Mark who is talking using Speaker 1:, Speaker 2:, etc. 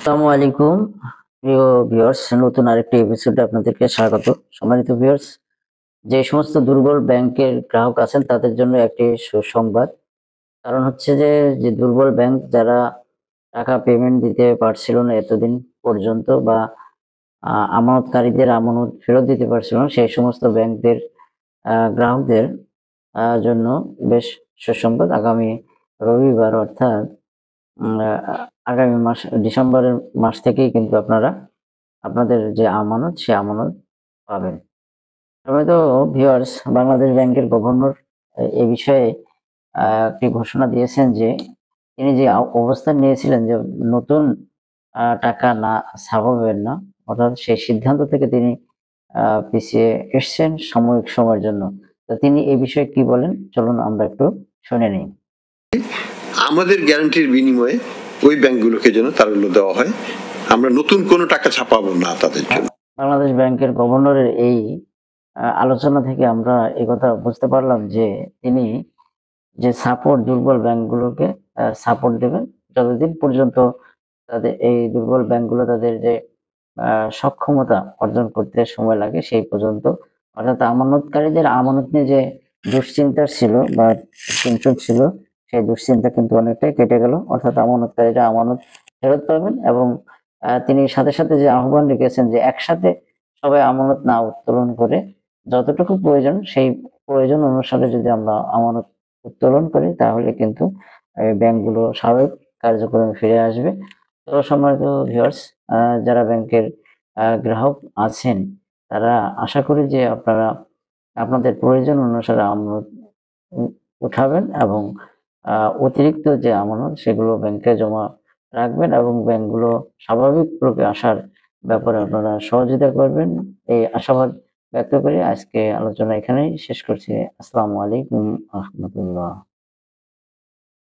Speaker 1: আসসালামু আলাইকুম প্রিয় ভিউয়ার্স, নতুন আরেকটি এপিসোডে আপনাদেরকে স্বাগত। সম্মানিত ভিউয়ার্স, যে সমস্ত দুর্বল ব্যাংকের গ্রাহক আছেন তাদের জন্য একটি সুসংবাদ। কারণ হচ্ছে যে দুর্বল ব্যাংক যারা টাকা পেমেন্ট দিতে পারছিল না এতদিন পর্যন্ত, বা আমানতকারীদের আমানত ফেরত দিতে পারছিল না, সেই সমস্ত ব্যাংকদের গ্রাহকদের জন্য বেশ সুসংবাদ। আগামী রবিবার অর্থাৎ আগামী মাস ডিসেম্বরের মাস থেকেই কিন্তু আপনারা আপনাদের যে আমানত সে আমানত পাবেন। সম্মানিত ভিউয়ার্স, বাংলাদেশ ব্যাংকের গভর্নর এ বিষয়ে একটি ঘোষণা দিয়েছেন যে তিনি যে অবস্থান নিয়েছিলেন যে নতুন টাকা না ছাপাবেন না, অর্থাৎ সেই সিদ্ধান্ত থেকে তিনি পিছিয়ে এসছেন সাময়িক সময়ের জন্য। তো তিনি এই বিষয়ে কি বলেন, চলুন আমরা একটু শুনে নিই।
Speaker 2: আমাদের গ্যারান্টির বিনিময়ে ওই ব্যাংকগুলোকে যেন তারল্য দেওয়া হয়, আমরা নতুন কোনো টাকা ছাপাবো না তাদের জন্য।
Speaker 1: বাংলাদেশ ব্যাংকের গভর্নরের এই আলোচনা থেকে আমরা একথা বুঝতে পারলাম যে তিনি যে সাপোর্ট দুর্বল ব্যাংকগুলোকে সাপোর্ট দেবেন যতদিন পর্যন্ত তাদের এই দুর্বল ব্যাংকগুলো তাদের যে সক্ষমতা অর্জন করতে সময় লাগে সেই পর্যন্ত। অর্থাৎ আমানতকারীদের আমানত নিয়ে যে দুশ্চিন্তা ছিল বা টেনশন ছিল, সেই দুশ্চিন্তা কিন্তু অনেকটাই কেটে গেল। অর্থাৎ আমানতকারীরা আমানত ফেরত পাবেন এবং তিনি সাথে সাথে যে আহ্বান রেখেছেন যে একসাথে সবাই আমানত না উত্তোলন করে যতটুকু প্রয়োজন সেই প্রয়োজন অনুসারে যদি আমরা আমানত উত্তোলন করি তাহলে কিন্তু ব্যাংকগুলো স্বাভাবিক কার্যক্রমে ফিরে আসবে। তো সম্মানিত ভিউয়ার্স, যারা ব্যাংকের গ্রাহক আছেন তারা আশা করি যে আপনারা আপনাদের প্রয়োজন অনুসারে আমানত উঠাবেন এবং অতিরিক্ত যে আমানত সেগুলো ব্যাংকে জমা রাখবেন এবং ব্যাংকগুলো স্বাভাবিক রূপে আসার ব্যাপারে আপনারা সহযোগিতা করবেন। এই আশাবাদ ব্যক্ত করে আজকে আলোচনা এখানেই শেষ করছি। আসসালামু আলাইকুম ওয়া রাহমাতুল্লাহ।